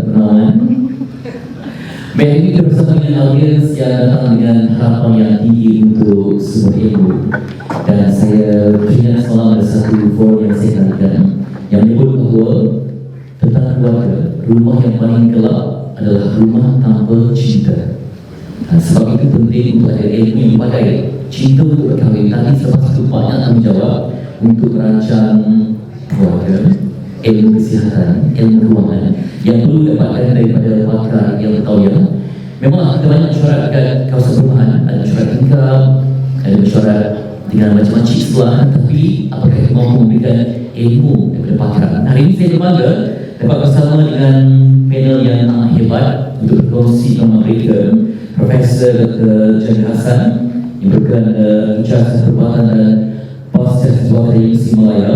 Gunawan. Baik, ini kita bersama dengan audiens yang datang dengan harapan yang tinggi untuk sebuah ilmu. Dan saya teringat semalam ada satu forum yang saya nantikan yang menyebut bahawa tentang keluarga, rumah yang paling gelap adalah rumah tanpa cinta. Sebab itu penting untuk ada ilmu yang pakai cinta untuk berkahwin. Nanti selepas itu banyak tanggungjawab untuk merancang keluarga, ilmu kesihatan, ilmu kewangan yang perlu dapatkan daripada pakar yang bertauliah. Memang ada banyak mesyuarat dekat kawasan perumahan, ada mesyuarat tingkap, ada mesyuarat dengan macam-macam Islam, tapi apakah itu mampu memberikan ilmu daripada pakar? Hari ini saya berbangga dapat bersama dengan panel yang sangat hebat untuk berkongsi tentang mereka. Profesor Dr. Jamil Hassan yang merupakan ijazah perubatan dan Postgraduate dari Universiti Malaya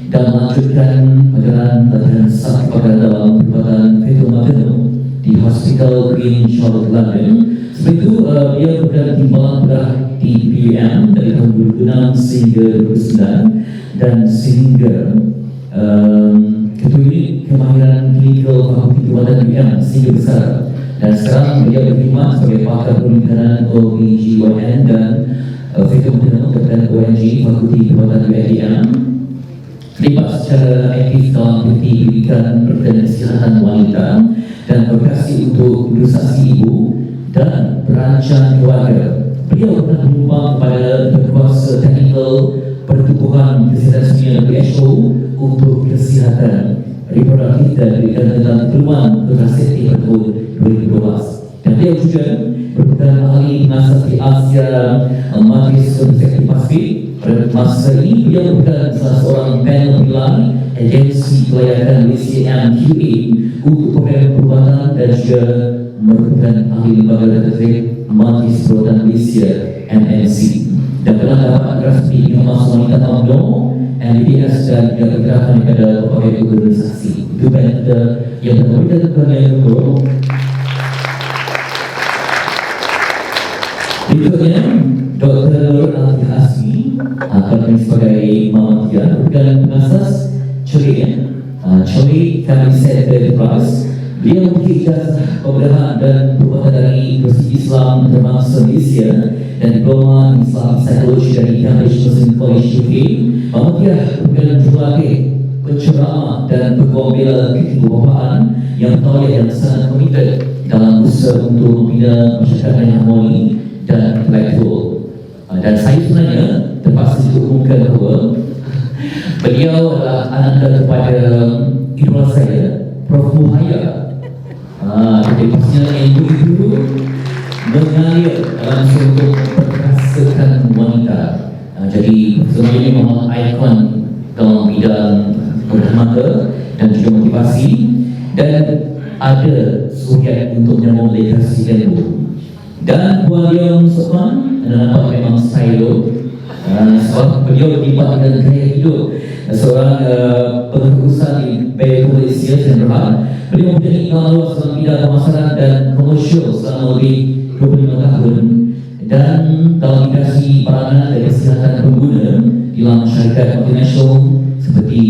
dan melanjutkan pelajaran latihan sakti pakar dalam perubatan fetal maternal di Hospital Green Charlotte London. Sebab itu dia berada timbalan bedah di PUM dari tahun 2006 sehingga 2009 dan sehingga ketua unit kemahiran klinikal fakulti perubatan PUM sehingga besar. Dan sekarang beliau berkhidmat sebagai pakar perlindungan OBGYN dan fetal maternal dan ONG fakulti perubatan UITM. Terlibat secara aktif dalam aktiviti pendidikan berkaitan kesihatan wanita dan berkasi untuk imunisasi ibu dan perancang keluarga. Beliau pernah menyumbang kepada berkuasa teknikal pertubuhan kesihatan dunia WHO untuk kesihatan reproduktif dan pendidikan tentang keluhan kontraseptif pada tahun 2012. Dan beliau juga merupakan ahli mengasas di Asia Matrix Kontraseptif Pasifik. Pada masa ini beliau merupakan salah seorang panel pilihan agensi kelayakan Malaysia MQA untuk program perubatan dan juga merupakan ahli lembaga detektif Matrix Perubatan Malaysia MNC dan pernah dapat rasmi informasi wanita tahun MBBS dan juga bergerakkan kepada berbagai organisasi. Itu banyak yang berbeda dengan yang kedua. Berikutnya, Dr. Nur Al-Hasmi akan sebagai Mama Tia merupakan pengasas CHOI CHOI Family Center Enterprise. Dia memiliki ijazah pembedahan dan perubatan dari Universiti Islam Antarabangsa Malaysia dan diploma Islam Psikologi dari Cambridge Muslim College UK. Mama Tia merupakan jurulatih, penceramah dan peguam bela kebudayaan yang bertauliah yang sangat komited dalam usaha untuk membina masyarakat yang harmoni dan intelektual. Dan saya sebenarnya terpaksa diumumkan bahawa beliau adalah anak kepada idola saya, Prof. Muhaya. Jadi pastinya ilmu itu mengalir dalam untuk perkasakan wanita. Jadi sebenarnya memang ikon dalam bidang bermata dan juga motivasi dan ada suhiat untuk menyambung legasi ilmu. Dan Puan Leong Sokman nampak memang stylo sebab beliau terlibat dengan gaya hidup seorang pengurusan di Bay Malaysia dan berhad. Beliau mempunyai pengalaman luas dalam bidang pemasaran dan komersial selama lebih 25 tahun dan dalam industri peranan dan kesihatan pengguna di dalam syarikat multinasional seperti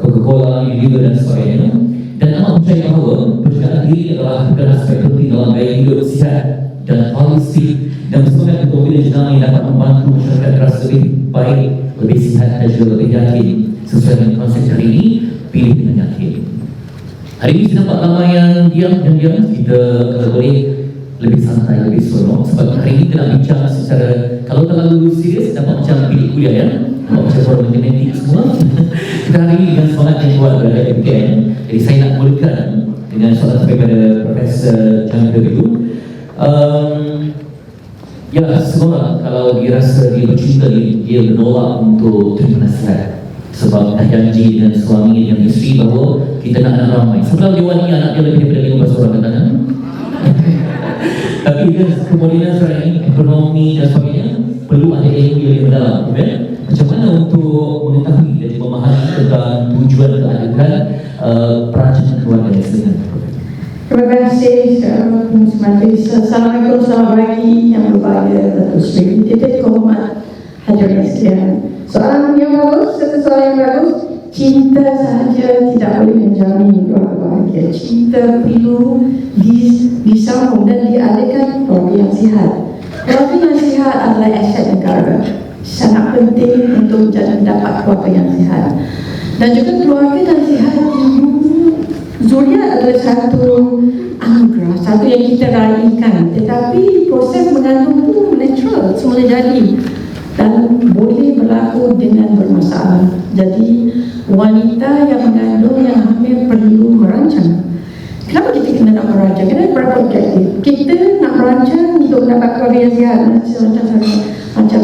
Coca-Cola, Unilever dan sebagainya. Dan amat percaya bahawa perjalanan diri adalah bukan aspek penting dalam gaya hidup sihat dan holistik dan semangat untuk bila jenama yang dapat membantu masyarakat terasa lebih baik, lebih sihat dan juga lebih yakin sesuai dengan konsep hari ini, pilih dengan yakin. Hari ini kita nampak lama yang diam dan diam, kita kalau boleh lebih santai, lebih seronok sebab hari ini kita nak bincang secara, kalau terlalu serius nampak macam pilih kuliah ya, nampak macam forum genetik semua. Kita hari ini dengan semangat yang kuat berada di UKM. Jadi saya nak mulakan dengan soalan daripada Profesor Jamil itu. Ya, semua kalau dia rasa dia bercinta, dia menolak untuk terima nasihat sebab dah janji dengan suami dan isteri bahawa kita nak anak ramai. Sebelum dia wani anak dia lebih daripada 15 orang katanya. Tapi kan kemudian sekarang ini ekonomi dan sebagainya perlu ada ilmu yang lebih mendalam. Macam mana untuk mengetahui dan memahami tentang tujuan keadaan perancangan keluarga dan sebagainya. Terima kasih Assalamualaikum, selamat pagi yang berbahagia Datuk Seri. Titik kehormat hadirin sekalian. Soalan yang bagus, satu soalan yang bagus. Cinta sahaja tidak boleh menjamin keluarga. kita perlu disambung dan diadakan keluarga yang sihat. Keluarga yang sihat adalah aset negara, sangat penting untuk mendapat keluarga yang sihat. Dan juga keluarga yang sihat, Zuriat adalah satu anugerah, satu yang kita raihkan. Tetapi proses mengandung itu natural, semula jadi dan boleh berlaku dengan bermasalah. Jadi wanita yang mengandung, yang hamil perlu merancang. Kenapa kita kena nak merancang? Kerana berapa objektif. Kita nak merancang untuk dapat keluarga yang sihat. Macam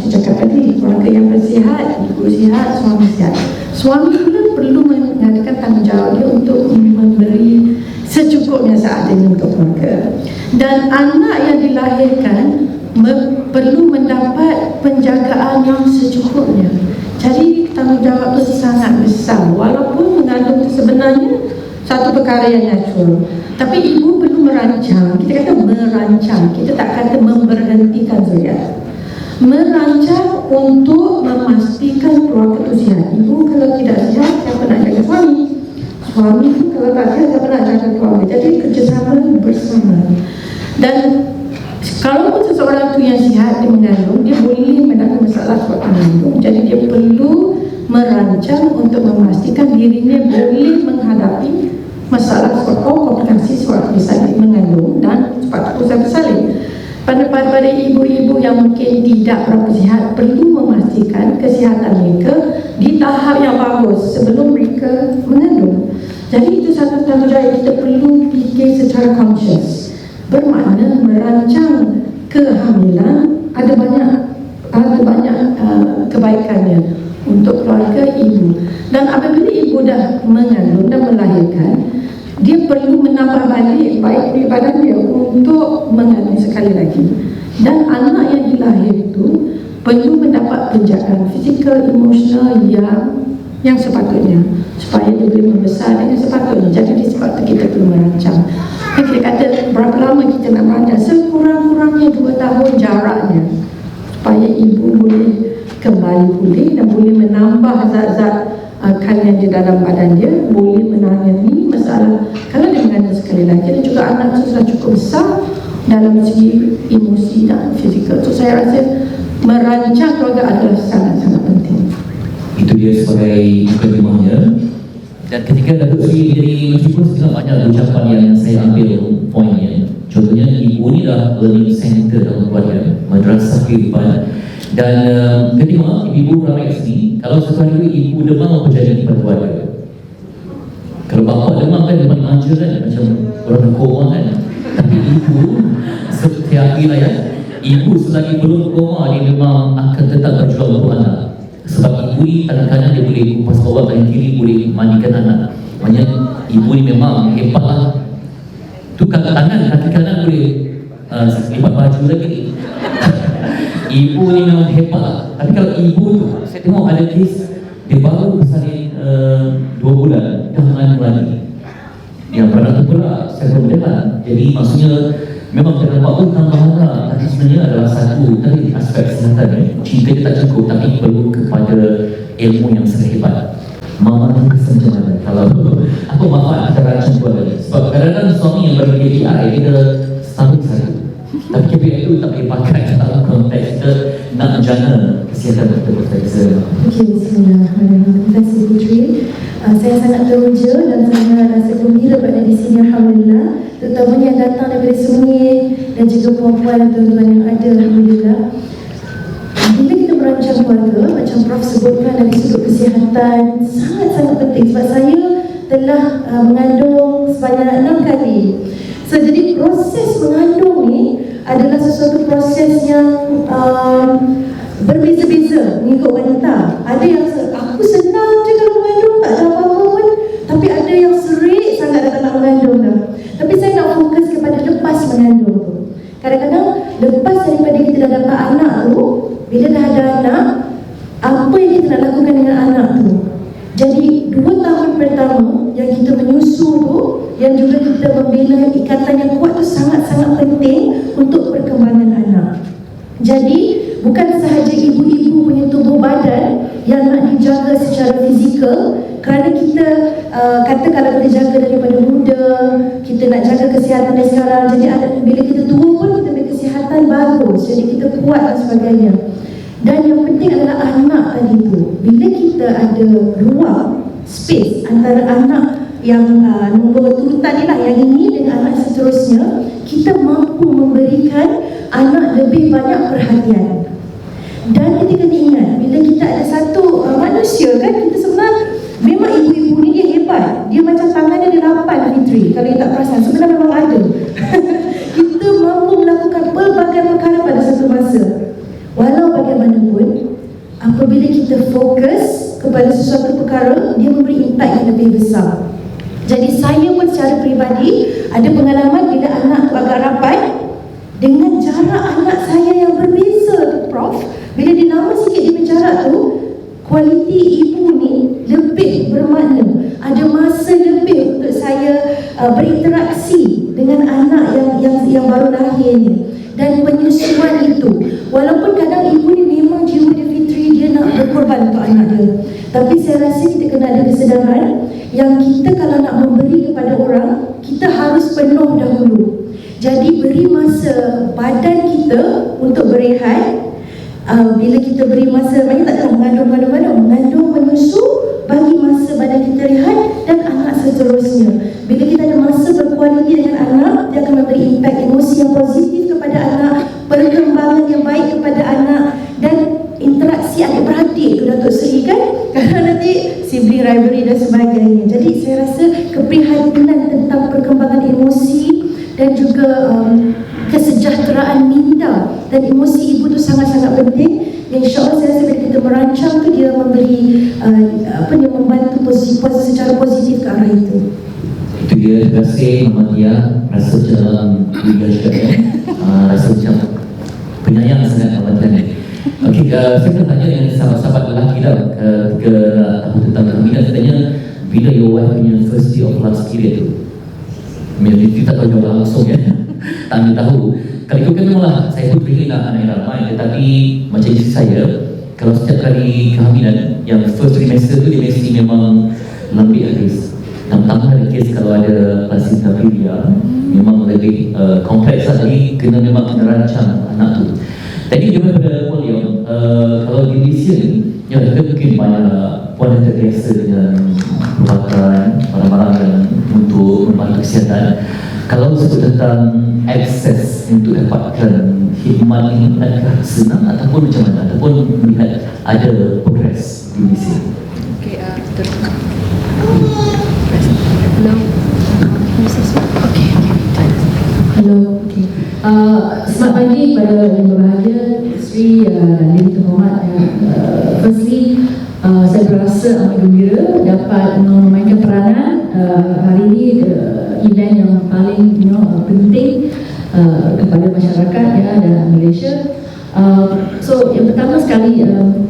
kita cakap tadi, keluarga yang bersihat, ibu sihat, suami sihat. Suami pula perlu mengadakan tanggungjawab dia untuk memberi secukupnya seadanya untuk keluarga. Dan anak yang dilahirkan perlu mendapat penjagaan yang secukupnya. Jadi tanggungjawab itu sangat besar. Walaupun mengandung itu sebenarnya satu perkara yang natural, tapi ibu perlu merancang. Kita kata merancang, kita tak kata memberhentikan zuriat. Merancang untuk memastikan keluarga itu sihat. Ibu kalau tidak sihat, siapa nak jaga suami? Suami pun kalau tak sihat, siapa nak jaga keluarga? Jadi kerjasama bersama. Dan kalau seseorang itu yang sihat, dia mengandung, dia boleh mendapat masalah sebab mengandung. Jadi dia perlu merancang untuk memastikan dirinya boleh menghadapi masalah sebab komplikasi sebab bersalin mengandung dan sebab usaha bersalin. Pada ibu-ibu yang mungkin tidak berapa sihat, perlu memastikan kesihatan mereka di tahap yang bagus sebelum mereka mengandung. Jadi itu satu tanggungjawab kita perlu fikir secara conscious. Bermakna merancang kehamilan ada banyak kebaikannya untuk keluarga ibu. Dan apabila ibu dah mengandung dan melahirkan, dia perlu menambah balik baik badan dia untuk mengandung sekali lagi. Dan anak yang dilahir itu perlu mendapat penjagaan fizikal, emosional yang sepatutnya supaya dia boleh membesar dengan sepatutnya. Jadi disebabkan kita perlu merancang. Kita kata berapa lama kita nak merancang? Sekurang-kurangnya 2 tahun jaraknya supaya ibu boleh kembali pulih dan boleh menambah zat-zat kalian di dalam badan dia, boleh menangani masalah kalau dia mengandung sekali lagi. Dan juga anak sudah cukup besar dalam segi emosi dan fizikal. So saya rasa merancang keluarga adalah sangat-sangat penting. Itu dia sebagai mukadimahnya. Dan ketika Datuk Seri menjadi Menteri pun sebenarnya banyak ucapan yang saya ambil poinnya. Contohnya, ibu ni dah learning center dalam keluarga, madrasah kehidupan. Dan kedua, ibu ramai kat sini. Kalau satu hari ibu demam, apa jadi pada keluarga? Kalau bapa demam kan demam manja kan, macam orang koma kan. Tapi ibu, setiap wilayah, ibu selagi belum koma, dia memang akan tetap berjuang untuk anak. Sebab ibu ni kadang-kadang dia boleh kupas bawah, kanan kiri boleh mandikan anak. Maknanya ibu ni memang hebat lah. Tukar tangan, kaki kanan boleh lipat baju lagi. Ibu ni memang hebat lah. Tapi kalau ibu tu, saya tengok ada kes, dia baru bersalin 2 bulan, dah mengandung lagi. Yang beranak tu pula secara berjalan. Jadi maksudnya memang kita nampak pun tambahan lah. Tapi sebenarnya adalah satu tadi aspek kesihatan. Cinta dia tak cukup, tapi perlu kepada ilmu yang sangat hebat. Mama tu kesenjangan. Kalau aku maaf ada rancang keluarga. Sebab kadang-kadang suami yang ber-KPI kita setahun satu. Tapi KPI itu tak boleh pakai dalam konteks kita nak menjaga kesihatan betul-betul. Okey, bismillahirrahmanirrahim. Terima kasih Putri. Saya sangat teruja dan saya rasa gembira berada di sini, alhamdulillah. Terutamanya yang datang daripada Sungai dan juga perempuan dan tuan-tuan yang ada, alhamdulillah. Bila kita merancang keluarga, macam Prof sebutkan dari sudut kesihatan, sangat-sangat penting. Sebab saya telah mengandung sebanyak 6 kali. So, jadi proses mengandung ni adalah sesuatu proses yang berbeza-beza mengikut wanita. Ada yang aku senang je kalau mengandung, tak ada apa-apa pun. Tapi ada yang serik sangat dah tak nak mengandung dah. Tapi saya nak fokus kepada lepas mengandung tu. Kadang-kadang lepas daripada kita dah dapat anak tu, bila dah ada anak, apa yang kita nak lakukan dengan anak tu? Jadi 2 tahun pertama yang kita menyusu tu, yang juga kita membina ikatan yang kuat tu sangat-sangat penting untuk perkembangan anak. Jadi bukan sahaja ibu-ibu punya tubuh badan yang nak dijaga secara fizikal, kerana kita kata kalau kita jaga daripada kita nak jaga kesihatan dari sekarang. Jadi bila kita tua pun kita punya kesihatan bagus, jadi kita kuat dan sebagainya. Dan yang penting adalah anak tadi tu. Bila kita ada ruang, space antara anak yang nombor turutan ni lah, yang ini dengan anak seterusnya, kita mampu memberikan anak lebih banyak perhatian. Dan kita kena ingat, bila kita ada satu manusia kan, kita sebenarnya memang ibu-ibu ni dia hebat. Dia macam tangannya ada 8 Fitri, kalau you tak perasan, sebenarnya memang ada. Kita mampu melakukan pelbagai perkara pada satu masa. Walau bagaimanapun, apabila kita fokus kepada sesuatu perkara, dia memberi impact yang lebih besar. Jadi saya pun secara peribadi ada pengalaman bila anak tu agak rapat, dengan jarak anak saya yang berbeza, Prof. Bila dia lama sikit dia berjarak tu, kualiti ibu ni lebih bermakna. Ada masa lebih untuk saya berinteraksi dengan anak yang baru lahir ni. Dan penyusuan itu, walaupun kadang ibu ni memang jiwa dia fitri, dia nak berkorban untuk anak dia, tapi saya rasa kita kena ada kesedaran yang kita kalau nak memberi kepada orang, kita harus penuh dahulu. Jadi beri masa badan kita untuk berehat. Bila kita beri masa, maknanya tak ada mengandung, menyusu, bagi masa badan kita rehat, dan anak seterusnya. Bila kita ada masa berkualiti dengan anak, dia akan memberi impact emosi yang positif kepada anak, perkembangan yang baik kepada anak, dan interaksi adik-beradik tu Datuk Seri kan, kerana nanti sibling rivalry dan sebagainya. Jadi saya rasa keprihatinan tentang perkembangan emosi dan juga kesejahteraan minda dan emosi ibu tu sangat-sangat penting. InsyaAllah saya rasa bila kita merancang tu, dia memberi dia membantu secara positif ke arah itu. Itu dia, terima kasih Mama Tia. Rasa macam dalam Liga juga ya. Rasa macam penyayang sangat Mama Tia ni. Okey, saya nak tanya dengan sahabat-sahabat lelaki dah ketika tahu tentang kehamilan. Saya tanya, bila your wife punya first day of last period tu, kita tak tahu jawab langsung ya. Tak ambil tahu. Kalau ikut kan memanglah saya pun ingin nak anak yang ramai, tetapi macam isteri saya, kalau setiap kali kehamilan yang first trimester tu, dia mesti memang lambik habis. Dan tambah ada kes kalau ada placenta previa, memang lebih kompleks lah. Jadi kena memang merancang anak tu. Tadi juga pada Puan Leong, kalau di Malaysia ni, ya kita mungkin banyak Puan dah terbiasa dengan perubatan barang-barang yang untuk membantu kesihatan. Kalau sebut tentang akses untuk dapatkan khidmat ini, adakah senang ataupun macam mana, ataupun melihat ada progres di Malaysia? Okay, terus. Hello. Okay. Hello. Okay. Selamat pagi pada yang berbahagia, isteri dan yang terhormat. Firstly, saya berasa amat gembira dapat memainkan peranan hari ini event yang paling penting kepada masyarakat ya dan Malaysia. So yang pertama sekali,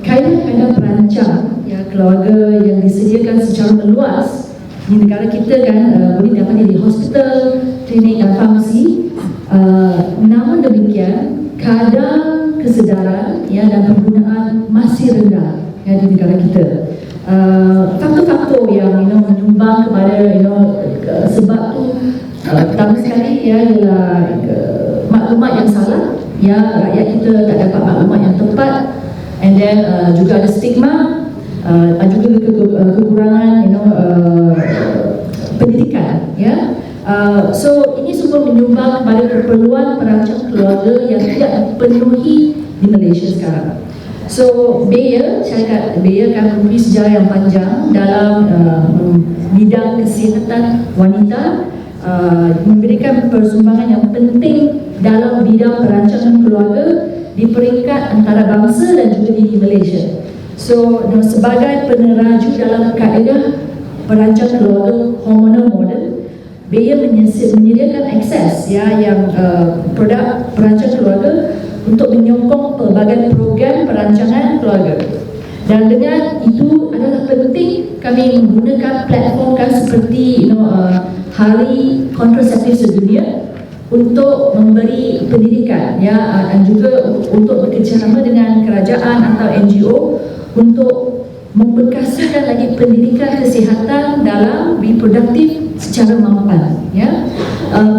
kaedah-kaedah perancang ya keluarga yang disediakan secara meluas di negara kita kan, boleh dapat di hospital, klinik dan farmasi. Namun demikian, kadar kesedaran ya dan penggunaan masih rendah ya di negara kita. Faktor-faktor yang menyumbang kepada sebab tu, pertama sekali ya ialah maklumat yang salah ya, rakyat kita tak dapat maklumat yang tepat, and then juga ada stigma, juga kekurangan pendidikan ya. So ini semua menyumbang kepada keperluan perancang keluarga yang tidak dipenuhi di Malaysia sekarang. So Bayer, syarikat Bayer akan mempunyai sejarah yang panjang dalam bidang kesihatan wanita, memberikan persumbangan yang penting dalam bidang perancangan keluarga di peringkat antarabangsa dan juga di Malaysia. So sebagai peneraju dalam kaedah perancang keluarga hormonal model, Bayer menyediakan akses ya yang produk perancang keluarga untuk menyokong pelbagai program perancangan keluarga. Dan dengan itu adalah penting kami menggunakan platform seperti Hari Kontraseptif Sedunia untuk memberi pendidikan ya, dan juga untuk bekerjasama dengan kerajaan atau NGO untuk memperkasakan lagi pendidikan kesihatan dalam reproductive secara mampan, ya.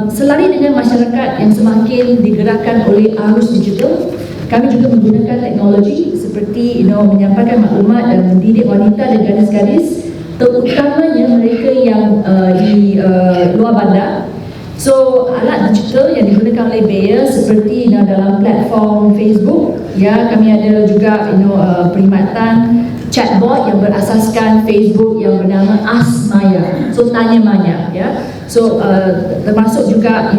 Selari dengan masyarakat yang semakin digerakkan oleh arus digital, kami juga menggunakan teknologi seperti menyampaikan maklumat dan mendidik wanita dan gadis-gadis, terutamanya mereka yang di luar bandar. So alat digital yang digunakan oleh Bayer seperti dalam platform Facebook, ya, kami ada juga perkhidmatan chatbot yang berasaskan Facebook yang bernama Ask Maya. So tanya Maya, ya. So termasuk juga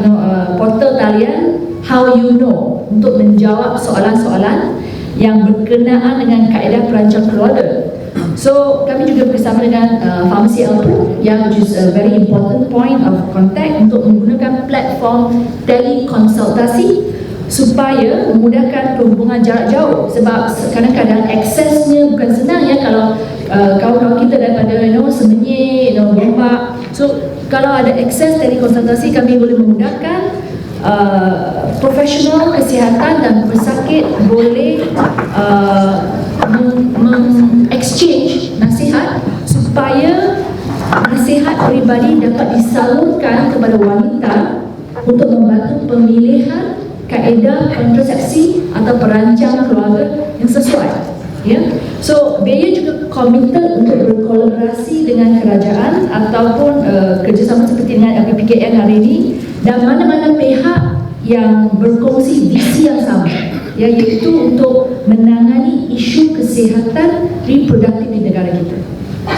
portal talian How You Know untuk menjawab soalan-soalan yang berkenaan dengan kaedah perancang keluarga. So kami juga bersama dengan Pharmacy Alpro, yang which is a very important point of contact untuk menggunakan platform telekonsultasi supaya memudahkan perhubungan jarak jauh, sebab kadang-kadang aksesnya bukan senang, ya, kalau kawan-kawan kita daripada Semenyih, Gombak. So kalau ada akses telekonsultasi, kami boleh memudahkan profesional kesihatan dan pesakit boleh exchange nasihat supaya nasihat peribadi dapat disalurkan kepada wanita untuk membantu pemilihan kaedah kontrasepsi atau perancang keluarga yang sesuai, ya. So Bayer juga komited untuk berkolaborasi dengan kerajaan ataupun kerjasama seperti dengan LPPKN hari ini dan mana-mana pihak yang berkongsi visi yang sama, ya, iaitu untuk menangani isu kesihatan reproduktif di negara kita.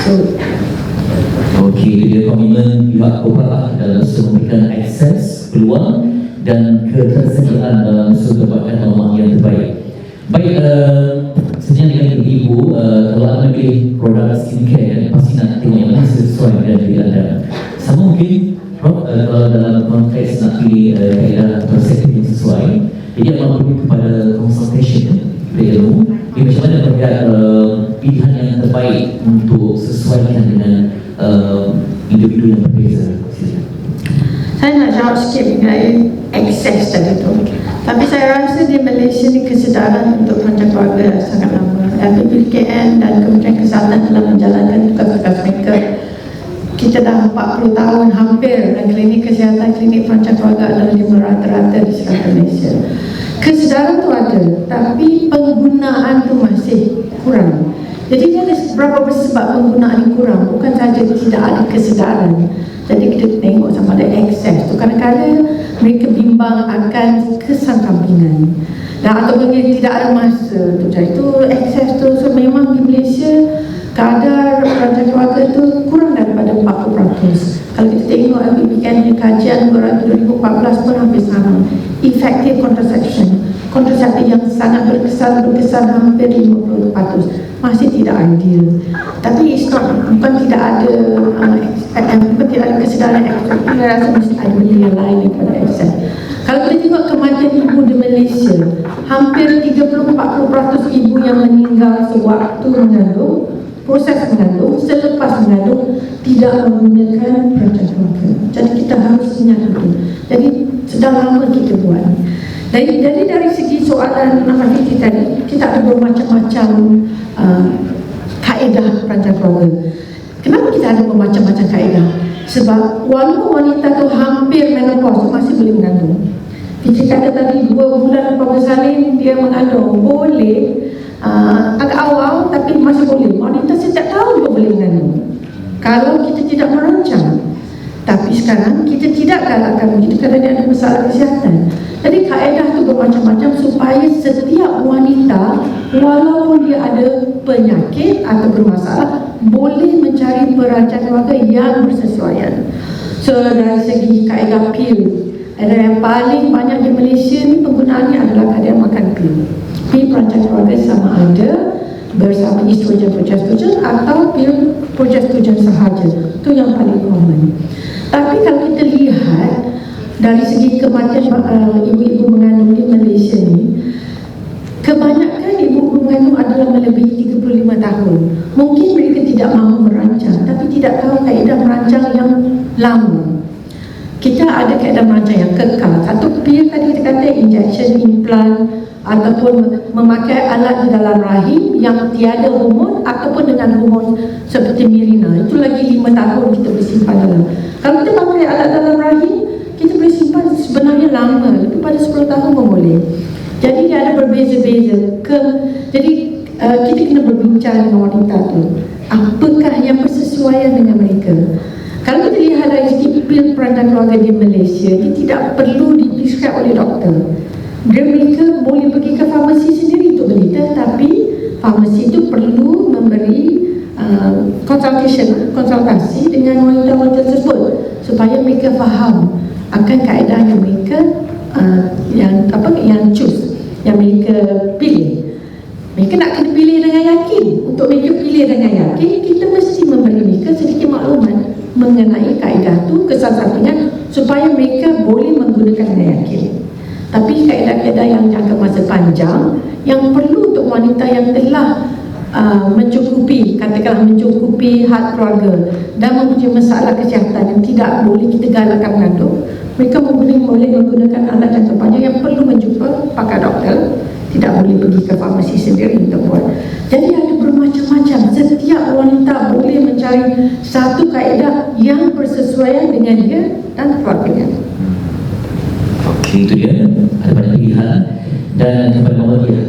So, okey, dia komitmen pihak korporat dalam memberikan akses, peluang dan ketersediaan dalam sumber norma yang terbaik. Baik, sebenarnya dengan ibu, kalau anda pilih produk skincare, pasti nak tengok yang mana sesuai dengan diri anda. Sama mungkin kalau dalam konteks nak pilih kaedah kontrasepsi yang sesuai, jadi abang perlu kepada consultation ilmu, macam mana melihat pilihan yang terbaik untuk sesuaikan dengan individu yang berbeza. Saya nak jawab sikit mengenai akses tadi tu. Tapi saya rasa di Malaysia ni kesedaran untuk perancang keluarga sangat lama. LPPKN dan Kementerian Kesihatan telah menjalankan tugas-tugas mereka. Kita dah 40 tahun hampir, dan klinik kesihatan, klinik perancang keluarga adalah di rata-rata di seluruh Malaysia. Kesedaran tu ada, tapi penggunaan tu masih kurang. Jadi dia ada beberapa sebab penggunaan ini kurang. Bukan saja tidak ada kesedaran, jadi kita tengok sama ada akses tu. Kadang-kadang mereka bimbang akan kesan sampingan atau tidak ada masa tu. Jadi tu akses tu. So memang di Malaysia kadar perancang keluarga tu kurang daripada 40%. Kalau kita tengok LPPKN di kajian 2014 pun hampir sama. Effective contraception yang sangat berkesan hampir 50%, masih tidak ideal. Tapi bukan tidak ada kesedaran akses. Saya rasa mesti ada benda lain daripada akses. Kalau kita tengok kematian ibu di Malaysia, hampir 30-40% ibu yang meninggal sewaktu mengandung, proses mengandung, selepas mengandung tidak menggunakan perancang keluarga. Jadi kita harus ingat itu. Jadi sedang lama kita buat. Jadi dari segi soalan Hafiti tadi, kita ada bermacam-macam kaedah perancang keluarga. Kenapa kita ada bermacam-macam kaedah? Sebab walaupun wanita tu hampir menopause, masih boleh mengandung. Kita kata tadi 2 bulan lepas bersalin dia mengandung, boleh. Agak awal tapi masih boleh. Wanita setiap tahun juga boleh mengandung kalau kita tidak merancang. Tapi sekarang kita tidak galakkan begitu kerana dia ada masalah kesihatan. Jadi kaedah itu bermacam-macam supaya setiap wanita walaupun dia ada penyakit atau bermasalah boleh mencari perancang keluarga yang bersesuaian. So dari segi kaedah pil, ada yang paling banyak di Malaysia ni penggunaannya adalah kaedah makan pil. Pil perancang keluarga sama ada bersama estrogen progestogen atau pil progestogen sahaja. Itu yang paling common. Tapi kalau kita lihat dari segi kematian ibu-ibu mengandung di Malaysia ni, kebanyakan ibu-ibu mengandung adalah melebihi 35 tahun. Mungkin mereka tidak mahu merancang, tapi tidak tahu kaedah merancang yang lama. kita ada kaedah merancang yang kekal. Satu pilihan tadi kita kata injection, implant ataupun memakai alat di dalam rahim yang tiada hormon ataupun dengan hormon seperti Mirena. Itu lagi 5 tahun kita boleh simpan dalam. Kalau kita pakai alat dalam rahim, kita boleh simpan sebenarnya lama, lebih pada 10 tahun pun boleh. Jadi dia ada berbeza-beza. Jadi kita kena berbincang dengan wanita tu. Apakah yang bersesuaian dengan mereka? Kalau kita lihat dari segi pil perancang keluarga di Malaysia, dia tidak perlu diprescribe oleh doktor. Mereka boleh pergi ke farmasi sendiri untuk beli, tetapi farmasi itu perlu memberi konsultasi dengan wanita-wanita tersebut supaya mereka faham akan kaedah yang mereka yang choose, yang mereka pilih. Mereka nak kena pilih dengan yakin. Untuk mereka pilih dengan yakin, kita mesti memberi mereka sedikit maklumat mengenai kaedah tu, kesalah-satunya supaya mereka boleh menggunakan dengan yakin. Tapi kaedah-kaedah yang jangka masa panjang yang perlu untuk wanita yang telah mencukupi, katakanlah mencukupi had keluarga dan mempunyai masalah kesihatan yang tidak boleh kita galakkan mengandung, mereka boleh menggunakan alat jangka panjang yang perlu menjumpa pakar doktor. Tidak boleh pergi ke farmasi sendiri untuk buat. Jadi ada bermacam-macam. Setiap wanita boleh mencari satu kaedah yang bersesuaian dengan dia dan keluarganya. Okey, itu dia. Ada banyak pilihan. Dan kepada Mama dia,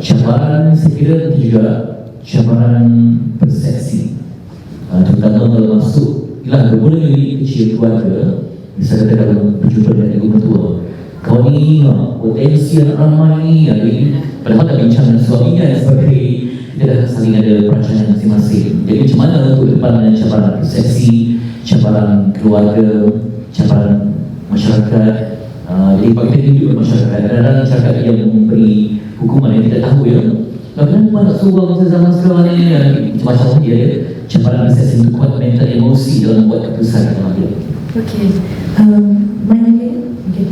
cabaran saya kira itu juga cabaran persepsi. Terutama kalau masuk, ialah bermula dari kecil keluarga, misalnya dalam berjumpa dengan ibu mertua, kau ni potensi anak ramai ni, padahal tak bincang dengan suaminya dan sebagainya. Kita dah saling ada perancangan masing-masing. Jadi macam mana untuk depan dengan cabaran persepsi, cabaran keluarga, cabaran masyarakat. Jadi bagi kita hidup masyarakat, kadang-kadang masyarakat yang memberi hukuman yang tidak tahu ya. Kenapa nak suruh masa zaman sekarang ni, macam-macam dia ada cabaran persepsi untuk kuat mental emosi dalam buat keputusan yang ambil. Okey, mana dia? Okay.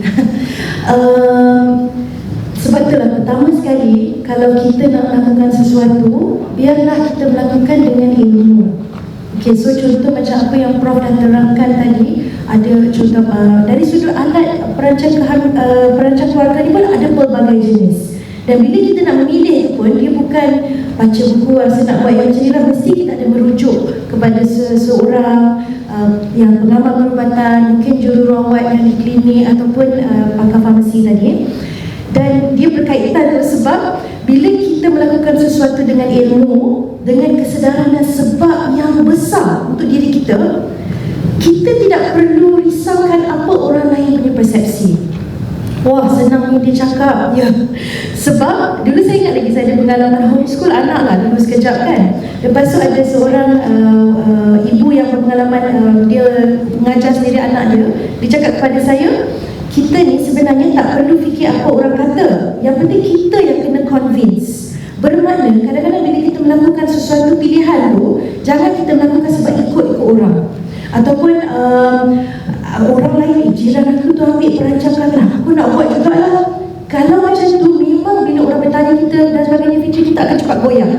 Sebab itulah pertama sekali, kalau kita nak melakukan sesuatu, biarlah kita melakukan dengan ilmu. Okey, so contoh macam apa yang Prof dah terangkan tadi, ada contoh dari sudut alat perancang keluarga ni pun ada pelbagai jenis. Dan bila kita nak memilih tu pun, dia bukan baca buku rasa nak buat yang macam ni lah. Mesti kita ada merujuk kepada seseorang yang pengamal perubatan, mungkin jururawat yang di klinik ataupun pakar farmasi tadi. Dan dia berkaitan sebab bila kita melakukan sesuatu dengan ilmu, dengan kesedaran dan sebab yang besar untuk diri kita, kita tidak perlu risaukan apa orang lain punya persepsi. Wah, senang ni dia cakap. Ya. Sebab dulu saya ingat lagi, saya ada pengalaman homeschool anak lah dulu sekejap kan. Lepas tu ada seorang ibu yang berpengalaman, dia mengajar sendiri anak dia. Dia cakap kepada saya, kita ni sebenarnya tak perlu fikir apa orang kata. Yang penting kita yang kena convince. Bermakna kadang-kadang bila kita melakukan sesuatu pilihan tu, jangan kita melakukan sebab ikut orang. Ataupun orang lain, jiran aku tu ambil perancangan lah, aku nak buat juga lah. Kalau macam tu, memang bila orang bertanya kita dan sebagainya, fikir kita akan cepat goyah.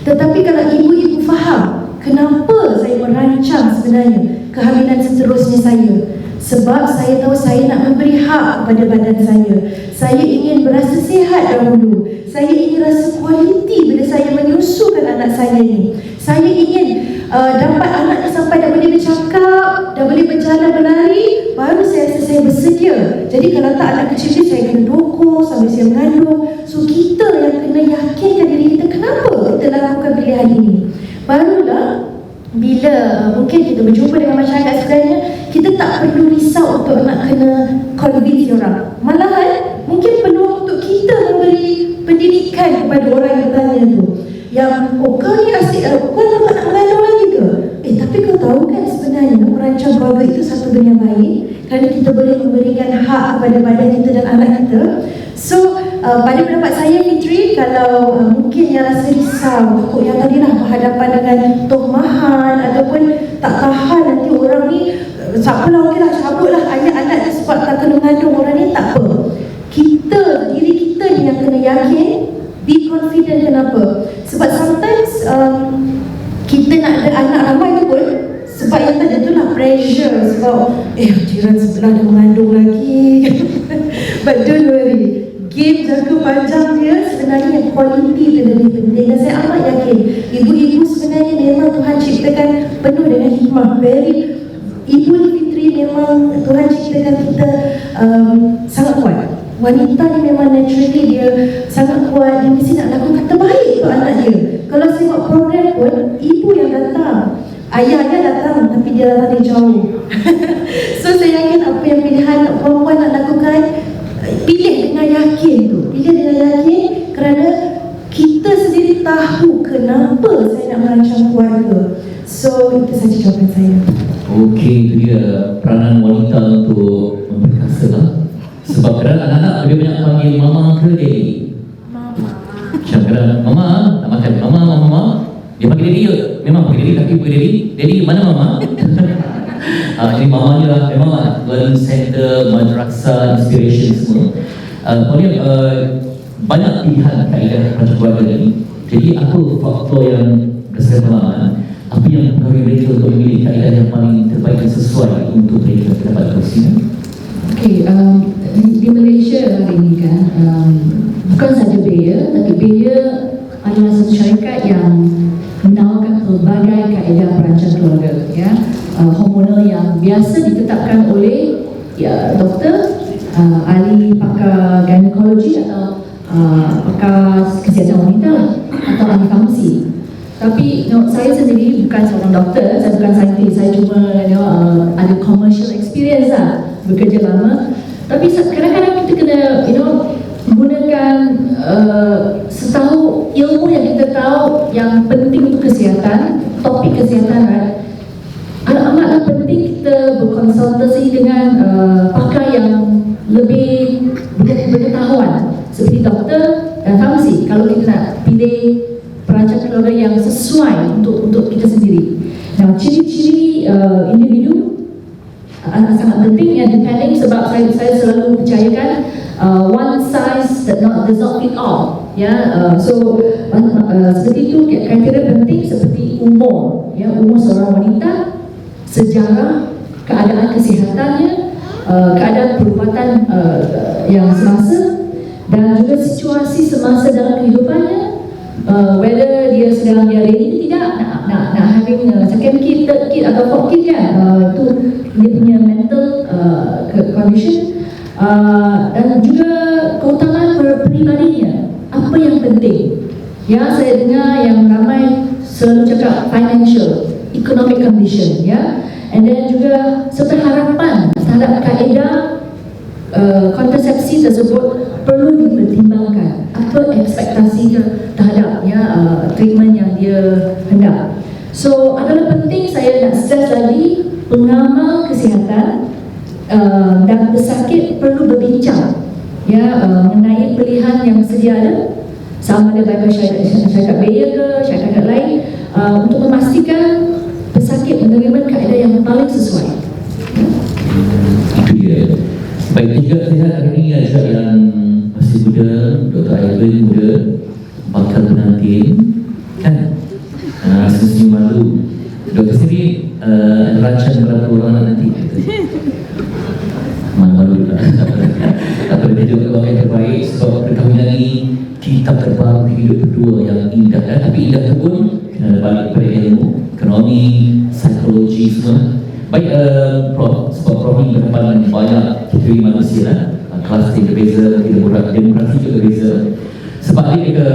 Tetapi kalau ibu-ibu faham kenapa saya merancang sebenarnya kehamilan seterusnya saya, sebab saya tahu saya nak memberi hak kepada badan saya ingin berasa sihat dahulu, saya ingin rasa kualiti bila saya menyusukan anak saya ni, saya ingin dapat anak sampai dah boleh bercakap, dah boleh berjalan berlari, baru saya rasa saya bersedia. Jadi kalau tak anak kecil ni, saya kena dokor sambil saya mengandung. So kita yang kena yakinkan diri kita kenapa kita lakukan pilihan ini. Barulah bila mungkin kita berjumpa dengan masyarakat sebenarnya, kita tak perlu risau untuk nak kena convince orang. Malahan mungkin peluang untuk kita memberi pendidikan kepada orang yang bertanya tu, yang oh kau ni asyik, kau nak mengandung lagi ke? Tapi kau tahu kan sebenarnya merancang keluarga itu satu benda baik, kerana kita boleh memberikan hak kepada badan kita dan anak kita. So pada pendapat saya, Fitri, kalau mungkin yang rasa risau, takut yang tadi lah berhadapan dengan tohmahan ataupun tak tahan nanti orang ni siapa lah, okey lah, cabut lah anak-anak ni sebab tak kena mengandung orang ni, tak apa. Kita, diri kita ni yang kena yakin, be confident. Kenapa? Sebab sometimes kita nak ada anak ramai tu pun sebab yang tadi tu lah pressure sebab jiran sebelah dah mengandung lagi. But don't worry, game jangka panjang dia sebenarnya quality tu lebih penting. Dan saya amat yakin ibu-ibu sebenarnya memang Tuhan ciptakan penuh dengan hikmah. Ibu Fitri memang Tuhan ciptakan kita sangat kuat. Wanita ni memang naturally dia sangat kuat, dia mesti nak lakukan terbaik untuk anak dia. Kalau saya buat program pun, ibu yang datang, ayah datang, tapi dia datang dari jauh. So saya yakin apa yang pilihan perempuan nak lakukan, pilih dengan yakin tu. Pilih dengan yakin kerana kita sendiri tahu kenapa saya nak merancang keluarga. So itu saja jawapan saya. Okey, itu dia peranan wanita untuk memperkasa lah. Sebab kadang anak-anak lebih banyak panggil mama ke daddy. Macam kadang mama nak makan, mama dia panggil daddy je. Memang panggil daddy, tapi panggil daddy mana mama? Jadi mama ni lah memang learning center, madrasah, inspiration semua. Kemudian banyak pilihan kaedah macam keluarga ni. Jadi apa faktor yang berdasarkan pengalaman, apa yang mempengaruhi mereka untuk memilih kaedah yang paling terbaik dan sesuai untuk mereka dapat teruskan? Okay, di Malaysia hari ini kan, bukan saja Bayer, tapi Bayer adalah satu syarikat yang menawarkan pelbagai kaedah perancang keluarga, ya, hormonal yang biasa ditetapkan oleh doktor, ahli pakar ginekologi atau pakar kesihatan wanita atau ahli farmasi. Tapi saya sendiri bukan seorang doktor, saya bukan saintis, saya cuma ada commercial experience lah, bekerja lama. Tapi kadang-kadang kita kena gunakan setahu ilmu yang kita tahu yang penting untuk kesihatan, topik kesihatan, right? Amatlah penting kita berkonsultasi dengan pakar yang lebih berpengetahuan seperti doktor dan farmasi kalau kita nak pilih perancang keluarga yang sesuai untuk kita sendiri. Nah, ciri-ciri individu sangat penting yang depending, sebab saya selalu percayakan one size does not fit all. Seperti itu kriteria penting seperti umur, umur seorang wanita, sejarah, keadaan kesihatannya, keadaan perubatan yang semasa, dan juga situasi semasa dalam kehidupannya. Whether dia sedang ready tidak nak having second kid, third kid atau fourth kid kan, itu dia punya mental condition, dan juga keutamaan peribadinya, apa yang penting. Ya, saya dengar yang ramai selalu cakap financial, economic condition, ya, and then juga serta harapan terhadap kaedah kontrasepsi tersebut perlu dipertimbangkan. Apa ekspektasi dia terhadap treatment yang dia hendak. So adalah penting saya nak stress lagi, pengamal kesihatan dan pesakit perlu berbincang mengenai pilihan yang sedia ada, sama ada syarikat Bayer ke syarikat lain, untuk memastikan pesakit menerima kaedah yang paling sesuai. Itu dia. Baik, juga sihat hari ini ada yang masih muda, Dr. Ivan muda, bakal penantin, kan? Senyum malu. Doktor sendiri rancang berapa orang nanti? Malu lah. Tapi dia juga orang yang terbaik sebab perkahwinan ini kitab terbaru hidup berdua yang indah. Tapi indah itu pun kena balik pada ilmu, ekonomi, psikologi semua. Baik, Prof, sebab Prof ini berhadapan banyak kategori manusia, kelas yang berbeza, demokrasi juga berbeza. Sebab dia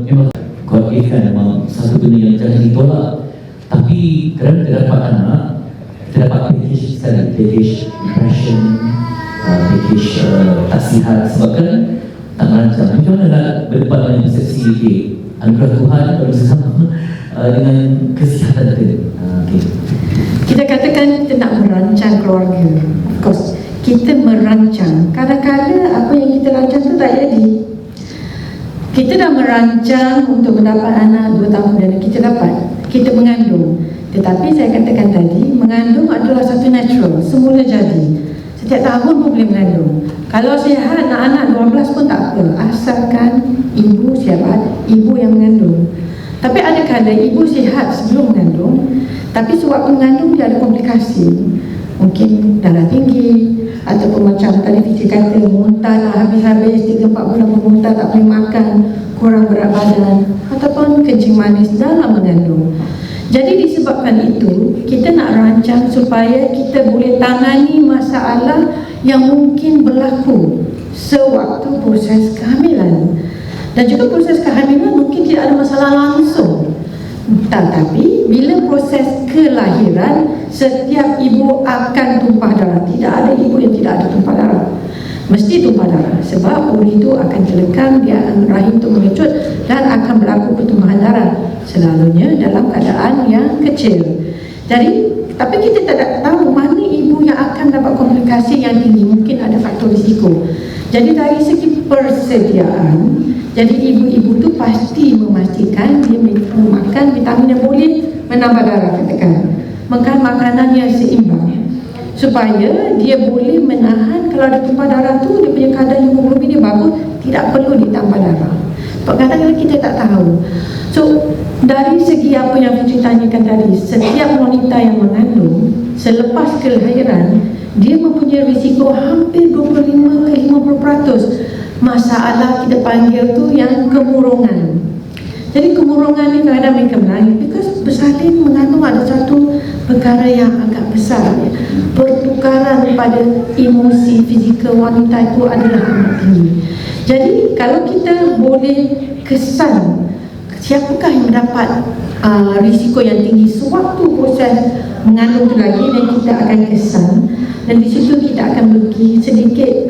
memang kuatkan memang satu benda yang jangan ditolak. Tapi kerana kita dapat anak, kita dapat package depression, package tak sihat, sebab kan tak merancang. Macam mana nak berdebat dengan persepsi anugerah Tuhan bersama dengan kesihatan kita? Kita katakan kita nak merancang keluarga. Of course, kita merancang. Kadang-kadang apa yang kita rancang tu tak jadi. Kita dah merancang untuk mendapat anak 2 tahun dan kita dapat. Kita mengandung. Tetapi saya katakan tadi, mengandung adalah satu natural, semula jadi. Setiap tahun pun boleh mengandung. Kalau sihat nak anak 12 pun tak apa, asalkan ibu sihat, ibu yang mengandung. Tapi ada kala ibu sihat sebelum mengandung, tapi sewaktu mengandung dia ada komplikasi. mungkin darah tinggi, ataupun macam tadi Fitri kata muntah lah habis-habis 3-4 bulan memuntah, tak boleh makan, kurang berat badan, ataupun kencing manis dalam mengandung. Jadi disebabkan itu, kita nak rancang supaya kita boleh tangani masalah yang mungkin berlaku sewaktu proses kehamilan. Dan juga proses kehamilan mungkin tidak ada masalah langsung, tetapi bila proses kelahiran, setiap ibu akan tumpah darah. Tidak ada ibu yang tidak ada tumpah darah, mesti tumpah darah. Sebab uri itu akan terlekang, dia rahim itu mengecut dan akan berlaku pertumbuhan darah, selalunya dalam keadaan yang kecil. Jadi, tapi kita tidak tahu mana ibu yang akan dapat komplikasi yang tinggi. Mungkin ada faktor risiko. Jadi dari segi persediaan, jadi ibu-ibu tu pasti memastikan dia makan vitamin yang boleh menambah darah, katakan makan makanan yang seimbang supaya dia boleh menahan. Kalau ada tumpah darah tu, dia punya kadar hemoglobin dia bagus, tidak perlu ditambah darah. Sebab kadang-kadang kita tak tahu. So dari segi apa yang Fitri tanyakan tadi, setiap wanita yang mengandung selepas kelahiran, dia mempunyai risiko hampir 25 ke 50%. Masalah kita panggil tu yang kemurungan. Jadi kemurungan ni kadang-kadang mereka menangis because bersalin mengandung ada satu perkara yang agak besar, ya. Pertukaran pada emosi fizikal wanita itu adalah amat tinggi. Jadi kalau kita boleh kesan siapakah yang mendapat risiko yang tinggi sewaktu proses mengandung tu lagi, dan kita akan kesan, dan di situ kita akan bagi sedikit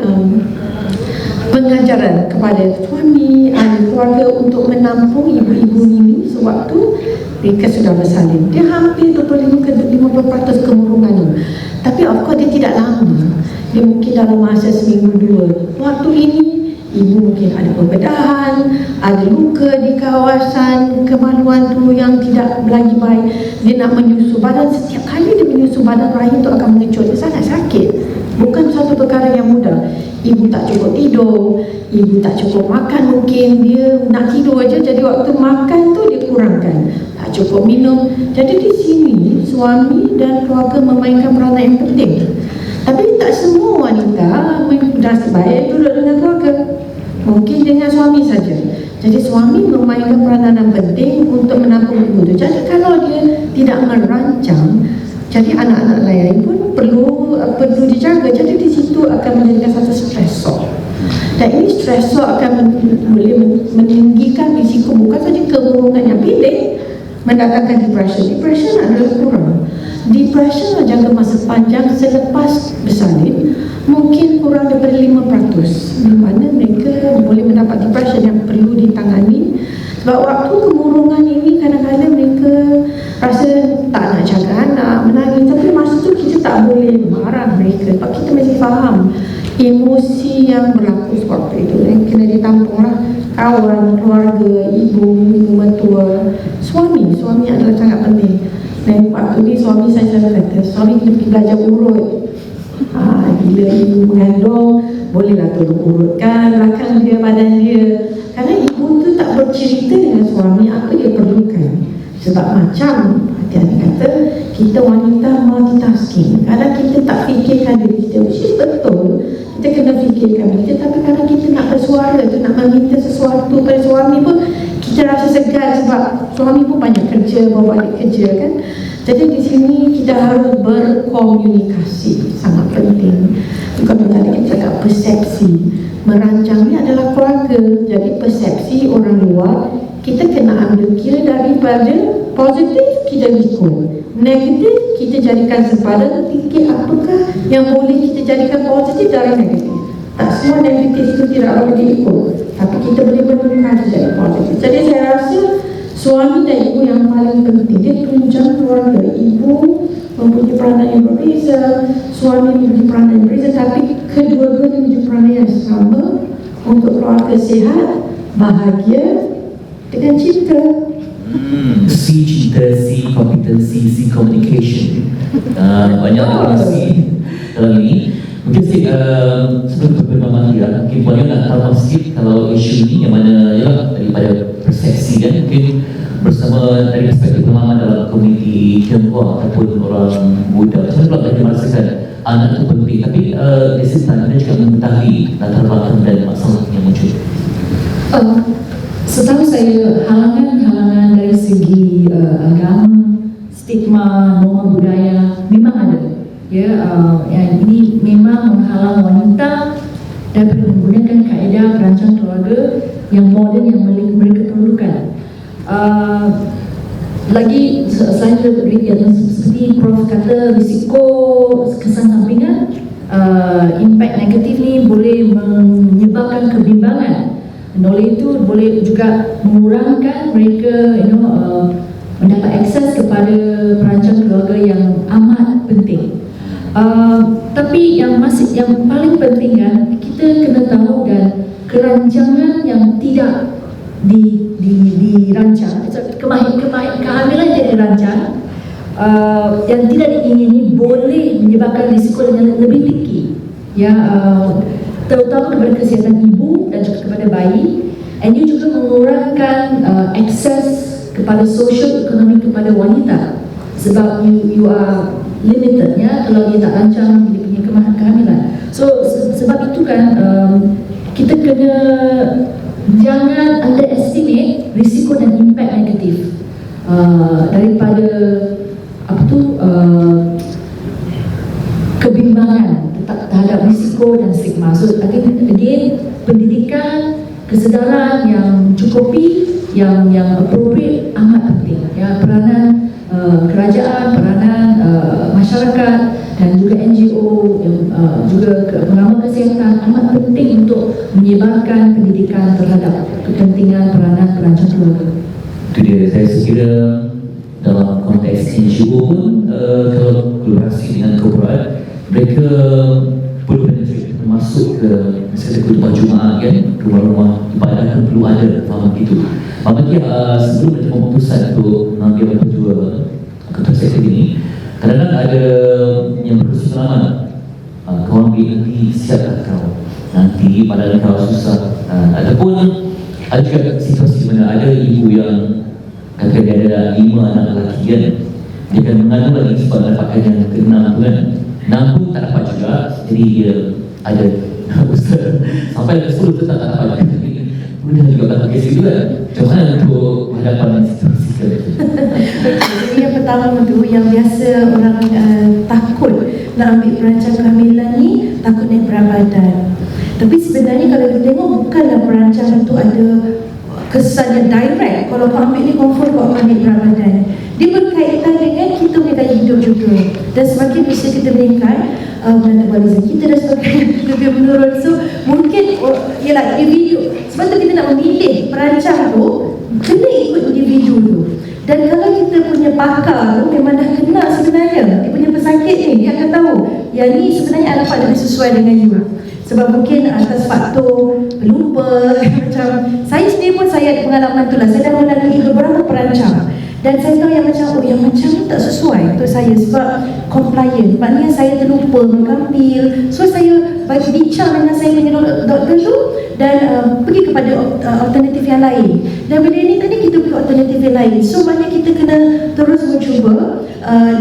pengajaran kepada suami, ahli keluarga untuk menampung ibu-ibu ini sewaktu mereka sudah bersalin. Dia hampir 25 ke 50% kemurungan. Tapi of course dia tidak lama. Dia mungkin dalam masa seminggu 2. Waktu ini ibu mungkin ada pembedahan, ada luka di kawasan kemaluan tu yang tidak lagi baik. Dia nak menyusu badan, setiap kali dia menyusu badan, rahim tu akan mengecut. Dia sangat sakit. Bukan satu perkara yang mudah. Ibu tak cukup tidur, ibu tak cukup makan, mungkin dia nak tidur aja, jadi waktu makan tu dia kurangkan, tak cukup minum. Jadi di sini suami dan keluarga memainkan peranan yang penting. Tapi tak semua wanita bernasib baik duduk dengan keluarga, mungkin dengan suami saja. Jadi suami memainkan peranan yang penting untuk menampung ibu tu. Jadi kalau dia tidak merancang, jadi anak-anak lain pun perlu dijaga. Jadi di situ akan menjadikan satu stresor. Dan ini stresor akan boleh meninggikan risiko bukan saja kemurungan yang pendek, mendatangkan depression. Depression adalah kurang. Depression jangka masa panjang selepas bersalin mungkin kurang daripada 5%, di mana mereka boleh mendapat depression yang perlu ditangani. Sebab waktu kemurungan ini kadang-kadang mereka rasa tak nak jaga anak, menangis. Tapi masa tu kita tak boleh marah mereka, sebab kita mesti faham emosi yang berlaku waktu itu. Yang kena ditampunglah kawan, keluarga, ibu mertua, suami adalah sangat penting. Dan waktu ni suami saya selalu kata, suami kena pergi belajar urut. Bila ibu mengandung, bolehlah tolong urutkan belakang dia, badan dia. Kerana ibu tu tak bercerita dengan suami apa dia perlukan. Sebab macam hati-hati kata, kita wanita multitasking. Kadang kita tak fikirkan diri kita, which is betul. Kita kena fikirkan diri kita, tapi kadang kita nak bersuara tu, nak meminta sesuatu pada suami pun kita rasa segan sebab suami pun banyak kerja, bawa balik kerja kan. Jadi di sini kita harus berkomunikasi, sangat penting. Bukan tadi kita cakap persepsi. Merancang ni adalah keluarga. Jadi persepsi orang luar kita kena ambil kira daripada positif kita ikut, negatif kita jadikan sepadan, fikir apakah yang boleh kita jadikan positif dari negatif. Tak semua negatif itu tidak boleh diikut, tapi kita boleh berguna jadi positif. Jadi saya rasa suami dan ibu yang paling penting, dia tunjang keluarga. Ibu mempunyai peranan yang berbeza, suami mempunyai peranan yang berbeza, tapi kedua-duanya mempunyai peranan yang sama untuk keluarga sihat, bahagia dengan cinta. C cinta, C kompetensi, C communication. Banyak definisi dalam ini. Mungkin sikit sebelum berpengalaman dia, mungkin Puan Yu nak tahu sikit kalau isu ini yang mana ya daripada persepsi kan, mungkin bersama dari perspektif pengalaman dalam komuniti Tionghoa ataupun orang muda, macam mana pula merasakan anak itu penting, tapi di sisi lain anda juga mengetahui latar belakang dan masalah yang muncul. Setahu saya, halangan-halangan dari segi agama, stigma, norma budaya memang ada. Ya, yang ini memang menghalang wanita dapat menggunakan kaedah perancang keluarga yang moden yang mereka perlukan. Lagi selain seperti Prof kata, risiko kesan sampingan, impact negatif ni boleh menyebabkan kebimbangan. Dan oleh itu boleh juga mengurangkan mereka mendapat akses kepada perancang keluarga yang amat penting. Tapi yang paling penting kan, kita kena tahu dan kerancangan yang tidak dirancang, kehamilan yang dirancang yang tidak diingini boleh menyebabkan risiko yang lebih tinggi, ya, terutama kepada kesihatan ibu dan juga kepada bayi. And you juga mengurangkan akses kepada social ekonomi kepada wanita, sebab you are limited, ya, kalau dia tak rancang dia punya kehamilan. So sebab itu kan kita kena jangan underestimate risiko dan impact negatif daripada kebimbangan terhadap risiko dan stigma. So I think again, pendidikan, kesedaran yang cukupi, yang appropriate amat penting, ya. Peranan kerajaan, peranan masyarakat dan juga NGO, juga pengamal kesihatan amat penting untuk menyebarkan pendidikan terhadap kepentingan peranan perancang keluarga. Itu dia, saya sekira dalam konteks NGO pun kalau kolaborasi dengan korporat, mereka perlu penetrate masuk ke misalnya khutbah Jumaat kan, rumah-rumah ibadah kan perlu ada faham itu. Apabila sebelum ada keputusan untuk mengambil dua kontrasepsi ini, kadang-kadang ada yang berkesusahan, kau ambil nanti siapkah kau nanti padahal kau susah. Ataupun ada juga situasi mana ada ibu yang kata dia ada 5 anak lelaki kan, dia akan mengandung lagi sebab dapatkan yang ke-6 tu kan, 6 pun tak dapat juga, jadi dia ada usaha sampai ke-10 tu tak dapat. Mudah juga dalam kes itu kan, macam mana untuk menghadapan situasi itu? Jadi yang pertama tu, yang biasa orang takut nak ambil perancang kehamilan ni, takut naik berat badan. Tapi sebenarnya kalau kita tengok, bukanlah perancang tu ada kesan yang direct, kalau kau ambil ni confirm kau akan naik berat badan. Dia berkaitan dengan kita punya gaya hidup juga. Dan semakin usia kita meningkat, metabolisme kita dah semakin lebih menurun. So mungkin ialah individu. Sebab tu kita nak memilih perancang tu, kena ikut individu tu. Dan kalau kita punya pakar tu memang dah kenal sebenarnya, dia punya pesakit ni, dia akan tahu yang ni sebenarnya dapat lebih sesuai dengan you. Sebab mungkin atas faktor pelupa macam saya sendiri pun saya ada pengalaman tu lah. Saya dah melalui beberapa perancang dan saya tahu yang macam ni tak sesuai untuk saya sebab compliant. Maknanya saya terlupa mengambil. So saya bagi bincang dengan saya punya doktor tu dan pergi kepada alternatif yang lain. Dan bila ni tadi kita pergi alternatif yang lain. So maknanya kita kena terus mencuba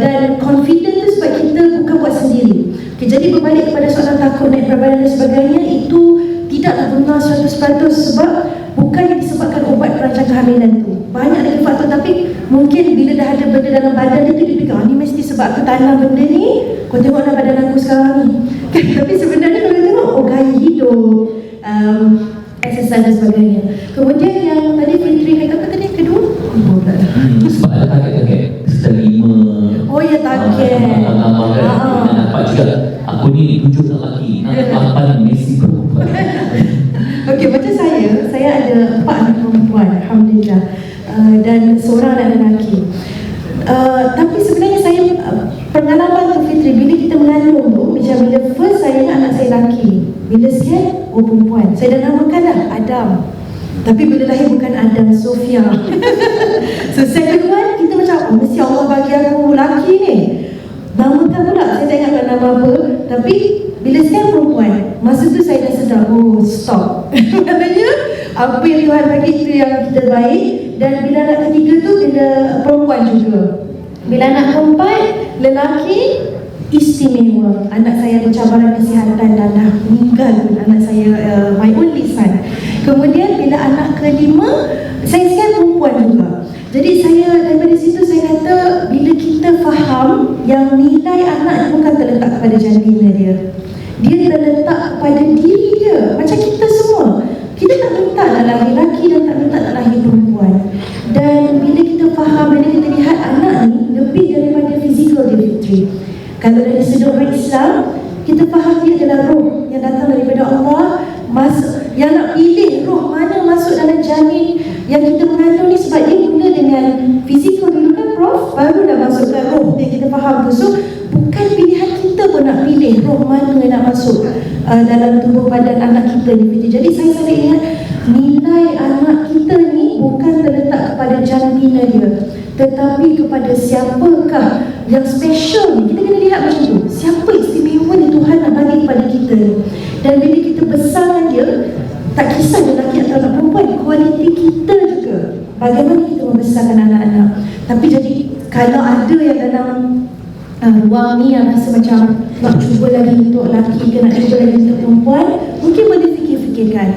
dan confident tu sebab kita bukan buat sendiri. Okay, jadi berbalik kepada soalan takut naik berat badan dan sebagainya, itu tidaklah benar 100% sebab bukan yang disebabkan ubat perancang kehamilan tu. Banyak lagi faktor, tapi mungkin bila dah ada benda dalam badan dia tu dia fikir, ni mesti sebab aku tanam benda ni, kau tengoklah badan aku sekarang ni. Tapi sebenarnya kalau tengok, gaya hidup, exercise dan sebagainya. Kemudian yang tadi Fitri kata apa tadi kedua? Sebab ada target-target sekitar 5. Oh ya, target. Nampak juga aku ni 7 lelaki, 8 mesti perempuan. Okey, macam saya ada 4 anak perempuan, alhamdulillah, dan seorang anak lelaki. Tapi sebenarnya saya pengalaman tu Fitri, bila kita mengandung tu, macam bila first saya anak saya lelaki, bila scan perempuan, saya dah namakan dah Adam. Tapi bila lahir bukan Adam, Sofia. So second one, kita macam mesti Allah bagi aku lelaki ni, namakan pula, saya tak ingatkan nama apa. Tapi Bila saya perempuan, masa tu saya dah sedar, oh stop. Katanya apa yang Tuhan bagi itu yang kita baik. Dan bila anak ketiga tu bila perempuan juga. Bila anak keempat lelaki, istimewa. Anak saya ada cabaran kesihatan dan dah meninggal anak saya, my only son. Kemudian bila anak kelima, saya perempuan juga. Jadi saya daripada situ saya kata, bila kita faham yang nilai anak bukan terletak kepada jantina dia, dia terletak kepada diri dia. Macam kita semua, kita tak minta nak lahir lelaki dan tak minta nak lahir perempuan. Dan bila kita faham, bila kita lihat anak ni lebih daripada fizikal dia, Fitri. Kalau dari sudut orang Islam, kita faham dia adalah roh yang datang daripada Allah. Yang nak pilih roh mana masuk dalam janin yang kita mengandung ni, sebab dia guna dengan fizikal dulu kan Prof, baru dah masukkan roh yang kita faham tu. So bukan pilihan kita pun nak pilih roh mana yang nak masuk dalam tubuh badan anak kita ni. Jadi saya selalu ingat, nilai anak kita ni bukan terletak kepada jantina dia, tetapi kepada siapakah yang special ni. Kita kena lihat macam tu, siapa istimewa ni Tuhan nak bagi kepada kita ni. Dan bila kita besarkan dia, tak kisah lelaki atau anak perempuan, kualiti kita juga, bagaimana kita membesarkan anak-anak. Tapi jadi kalau ada yang dalam ruang ni yang rasa macam nak cuba lagi untuk lelaki ke nak cuba lagi untuk perempuan, mungkin boleh fikir-fikirkan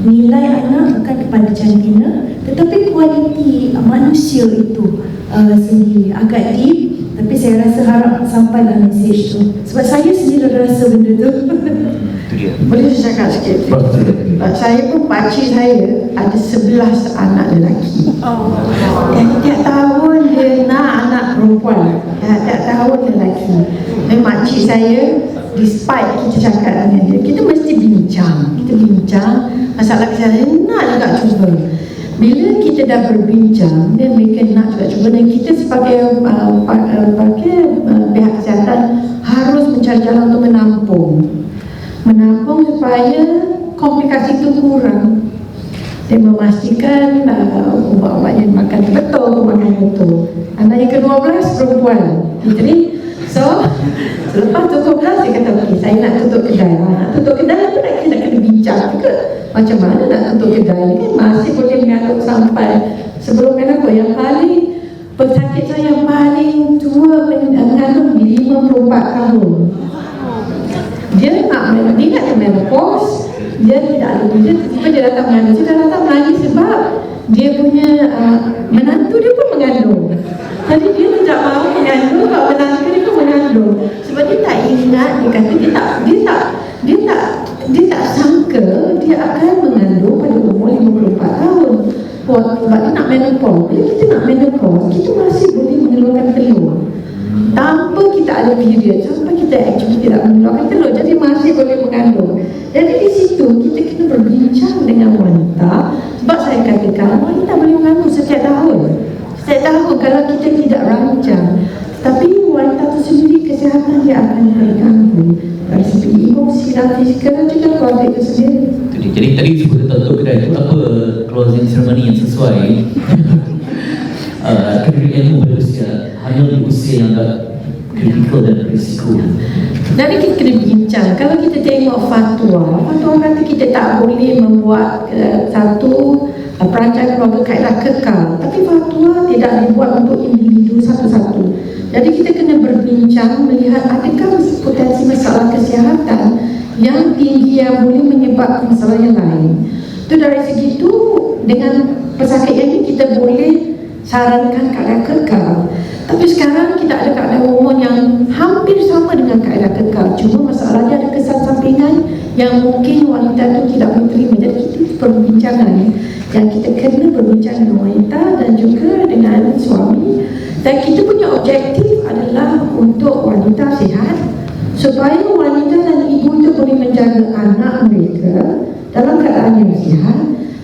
nilai anak bukan kepada jantina, tetapi kualiti manusia itu sendiri. Agak deep, tapi saya rasa harap sampai dalam mesej tu, sebab saya sendiri dah rasa benda tu. Boleh saya cakap sikit? Saya pun pakcik saya ada 11 anak lelaki. Dan tiap tahun dia nak anak perempuan, tiap tahun lelaki. Dan makcik saya, despite kita cakap dengan dia, kita mesti bincang. Kita bincang masalah kesihatan, nak juga cuba. Bila kita dah berbincang, dia mereka nak juga cuba. Dan kita sebagai pihak kesihatan harus mencari jalan untuk menampung supaya komplikasi itu kurang, dan memastikan ubat-ubat yang makan betul, Anak yang ke-12 perempuan. Jadi so selepas tutup kelas, dia kata okey, saya nak tutup kedai. Nak tutup kedai apa nak kena bincang juga, macam mana nak tutup kedai ni kan masih boleh mengandung sampai sebelum menopause. Yang paling pesakit saya yang paling tua mengandung di 54 tahun. Dia nak menopause, dia tidak ada bila, tiba dia datang mengandung. Dia datang menangis sebab dia punya menantu dia pun mengandung. Jadi dia tidak mahu mengandung sebab menantu dia pun mengandung. Sebab dia tak ingat, dia kata dia tak sangka dia akan mengandung pada umur 54 tahun. Sebab dia nak menopause. Bila kita nak menopause, kita masih boleh mengeluarkan telur tanpa kita ada period, sampai kita actually tidak mengeluarkan telur, jadi masih boleh mengandung. Jadi di situ kita kena berbincang dengan wanita. Sebab saya katakan wanita boleh mengandung setiap tahun kalau kita tidak rancang. Tapi wanita itu sendiri kesihatan dia akan terganggu dari segi emosi dan fizikal, juga keluarga itu sendiri. Jadi tadi sebut tentang tutup kedai itu, apa closing ceremony yang sesuai? Kredit ilmu pada usia, hanya di usia yang agak kritikal dan risiko. Jadi kita kena bincang. Kalau kita tengok fatwa kata kita tak boleh membuat satu perancangan keluarga kaedah kekal, tapi fatwa tidak dibuat untuk individu satu-satu. Jadi kita kena berbincang melihat adakah potensi masalah kesihatan yang tinggi yang boleh menyebabkan masalah yang lain. Itu dari segi itu, dengan pesakit ini kita boleh sarankan keadaan kekal. Tapi sekarang kita ada keadaan hormon yang hampir sama dengan keadaan kekal, cuma masalahnya ada kesan sampingan yang mungkin wanita itu tidak menerima. Jadi itu perbincangan yang kita kena berbincang dengan wanita dan juga dengan suami. Dan kita punya objektif adalah untuk wanita sihat, supaya wanita dan ibu itu boleh menjaga anak mereka dalam keadaan yang sihat,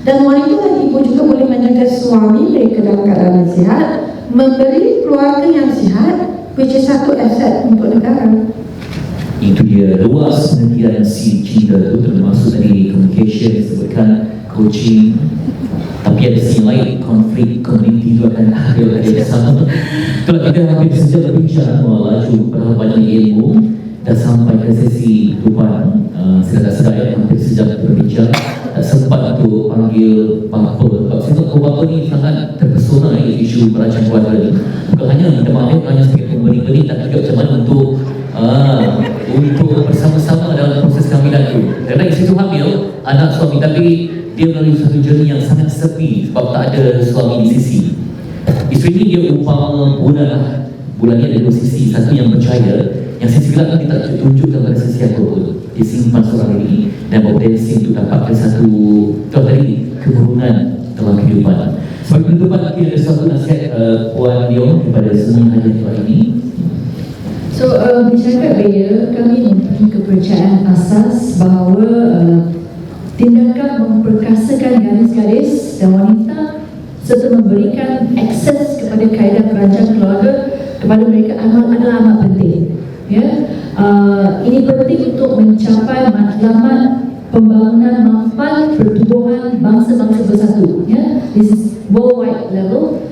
dan wanita dan ibu juga boleh menjaga suami mereka dalam keadaan yang sihat, memberi keluarga yang sihat, which is satu aset untuk negara. Itu dia luas penelitian si cinta itu, termasuk tadi communication, disebutkan coaching, tapi ada sisi lain, konflik community itu akan ada sama. Itulah kita hampir sejak berbincang melaju berapa banyak ilmu dan sampai ke sesi tuan itu. Kerana isteri itu hamil anak suami, tapi dia melalui satu journey yang sangat sepi sebab tak ada suami di sisi. Isteri ini dia umpama bulan lah. Bulan ni ada dua sisi. Satu yang percaya, yang sisi gelap ni tak tunjukkan pada sesiapa pun. Dia simpan seorang diri dan berpotensi untuk dapatkan satu keburukan dalam kehidupan. Sebagai penutupan, mungkin ada suatu nasihat Puan Leong kepada semua hadir hari ini. So, masyarakat Raya, kami mempunyai kepercayaan asas bahawa tindakan memperkasakan gadis-gadis dan wanita serta memberikan akses kepada kaedah perancang keluarga kepada mereka adalah amat penting. Ya, ini penting untuk mencapai matlamat pembangunan mampan pertubuhan bangsa-bangsa bersatu. Ya, this is worldwide level.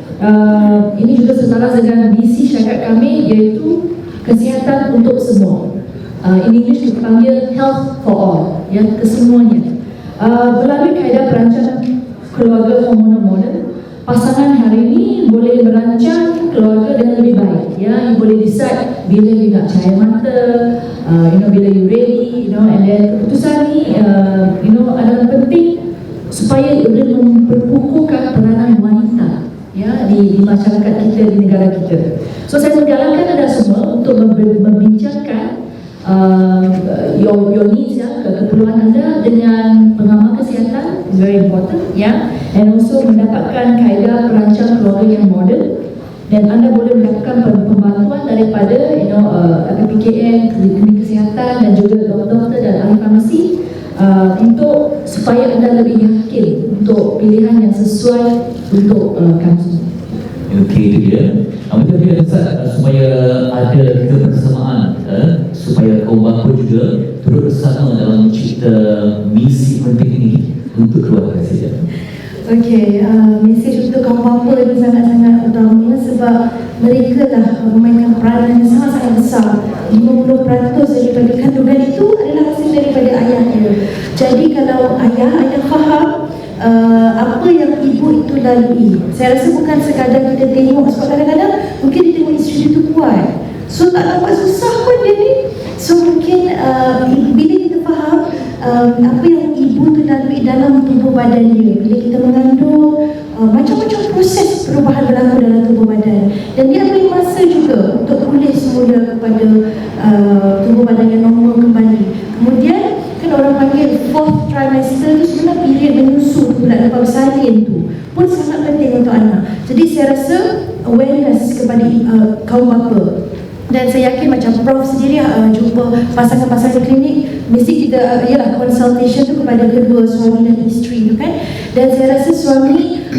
Ini juga setara dengan misi syarikat kami, iaitu kesihatan untuk semua. In English dipanggil health for all, ya, kesemuanya. Melalui kaedah perancang keluarga hormonal moden, pasangan hari ini boleh merancang keluarga dengan lebih baik. Ya, you boleh decide bila you nak cahaya mata, bila you ready, and then keputusan ni, adalah penting supaya boleh memperkukuhkan peranan wanita, ya, di masyarakat kita, di negara kita. So saya menggalakkan anda semua untuk membincangkan your needs, ya, keperluan anda dengan pengamal kesihatan, is very important, ya, and also mendapatkan kaedah perancang keluarga yang moden, dan anda boleh mendapatkan pembantuan daripada PKN, klinik kesihatan dan juga doktor dan ahli farmasi untuk supaya anda lebih yakin untuk pilihan yang sesuai untuk kami. Okey, itu dia. Macam dia Ustaz, supaya ada kebersamaan, supaya kaum bapa juga turut bersama dalam mencipta misi penting ini untuk keluarga saja. Okey, mesej untuk kaum bapa ini sangat-sangat utama sebab mereka lah memainkan peranan yang sangat-sangat besar. 50% daripada kandungan itu adalah hasil daripada ayahnya. Jadi kalau ayah faham apa yang ibu itu lalui, saya rasa bukan sekadar kita tengok, sebab kadang-kadang mungkin dia tengok isteri itu kuat, so tak nampak susah pun dia ni. So mungkin bila kita faham apa yang ibu tu lalui dalam tubuh badan dia, bila kita mengandung, macam-macam proses perubahan berlaku dalam tubuh badan, dan dia ambil masa juga untuk pulih semula kepada tubuh badan yang normal kembali. Kemudian kan orang panggil 4th trimester tu sebenarnya period menyusu bulan lepas bersalin tu pun sangat penting untuk anak. Jadi saya rasa awareness kepada kaum bapa. Dan saya yakin macam Prof sendiri jumpa pasangan-pasangan klinik, mesti kita consultation tu kepada kedua suami dan isteri tu kan. Dan saya rasa suami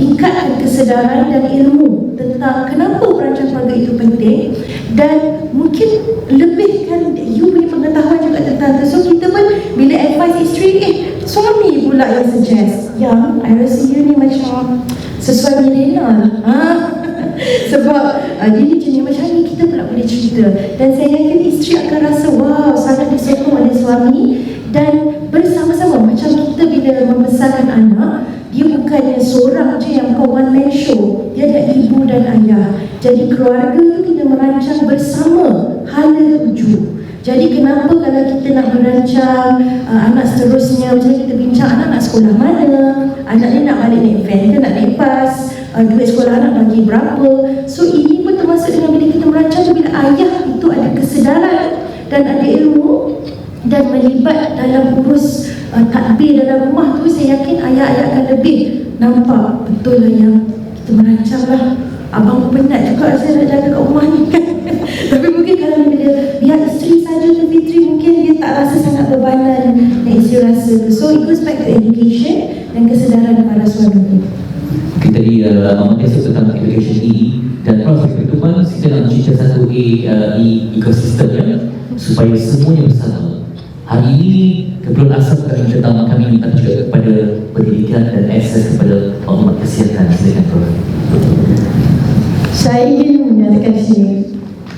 tingkatkan kesedaran dan ilmu tentang kenapa perancang keluarga itu penting, dan mungkin lebihkan you punya pengetahuan juga tentang tu. So kita pun bila advice isteri, suami pula yang suggest, yang I rasa you ni macam sesuai millennial sebab dia ni jenis macam ni, kita pula boleh cerita. Dan saya yakin isteri akan rasa wow, sangat disokong oleh suami, dan bersama-sama macam kita bila membesarkan anak, dia bukannya seorang je yang bukan one man show, dia ada ibu dan ayah. Jadi keluarga tu kita merancang bersama hala tuju. Jadi kenapa kalau kita nak merancang anak seterusnya, macam kita bincang anak nak sekolah mana, anak ni nak balik naik van ke nak naik bas, duit sekolah anak bagi berapa. So ini pun termasuk dengan bila kita merancang, bila ayah itu ada kesedaran dan ada ilmu dan melibat dalam urus takbir dalam rumah tu, saya yakin ayah-ayah akan lebih nampak betul lah yang kita merancang lah. Abang penat juga saya nak jaga kat rumah ni kan. Tapi mungkin kalau bila biar isteri saja tu Fitri, mungkin dia tak rasa sangat bebanan yang isteri rasa. So it goes back to education dan kesedaran para suami. Kita di mengesok tentang education ini, dan proses kehidupan kita nak mencipta satu ekosistem yang supaya semuanya bersama. Hari ini keperluan asas kami minta juga kepada pendidikan dan akses kepada maklumat kesihatan. Silakan Prof. Saya ingin menyatakan di sini,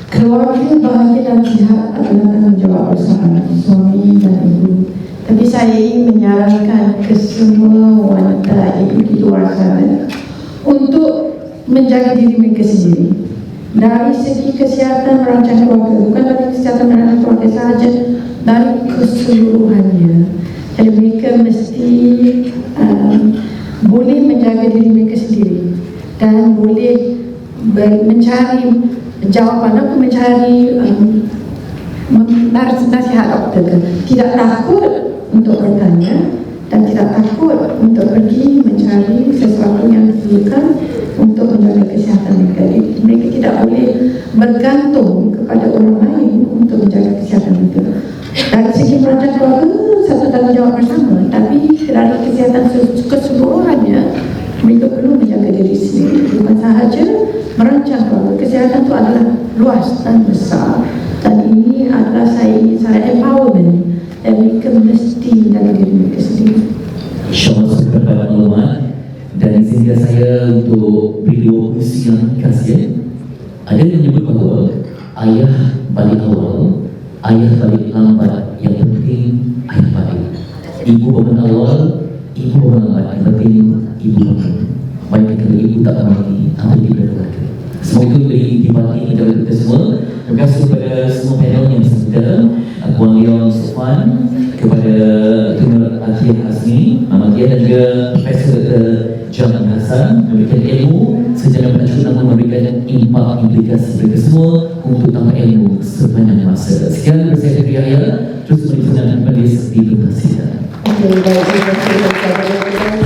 keluarga bahagia dan sihat adalah tanggungjawab bersama suami dan ibu. Tapi saya ingin menyarankan ke semua wanita ibu di luar sana untuk menjaga diri mereka sendiri. Dari segi kesihatan merancang keluarga, bukan dari kesihatan merancang keluarga sahaja, dari keseluruhannya. Jadi mereka mesti boleh menjaga diri mereka sendiri dan boleh mencari jawapan atau mencari nasihat doktor. Tidak takut untuk bertanya dan tidak takut untuk pergi mencari sesuatu yang diperlukan untuk menjaga kesihatan mereka. Mereka tidak boleh bergantung kepada orang lain untuk menjaga kesihatan mereka. Dari segi perancang keluarga, satu tanggungjawab bersama, tapi dari kesihatan keseluruhannya, mereka perlu menjaga diri sendiri. Bukan sahaja merancang keluarga, kesihatan itu adalah luas dan besar, dan ini adalah saya empowerment, dan mereka mesti menjaga diri mereka sendiri. InsyaAllah sudah dapat maklumat dan izinkan saya untuk beri dua puisi yang kasih. Ada yang menyebut bahawa ayah balik awal, ayah balik lambat, yang penting ayah balik. Ibu bangun awal, ibu bangun lambat, yang penting ibu bangun. Baik kalau ibu tak mati, atau ibu berkeluarga. Semua itu dibagi kepada kita semua. Terima kasih kepada semua panel yang bersedia, Puan Leon Sofwan, kepada Tuan Akhil Hasni, Ahmadiyah, dan juga Profesor Dr. Jamal Hassan, memberikan ilmu secara penajam namun memberikan impak implikasi mereka semua untuk tambah ilmu sepanjang masa. Sekian bersama saya, terus menunjukkan kembali seperti itu. Oke, baik, terima kasih.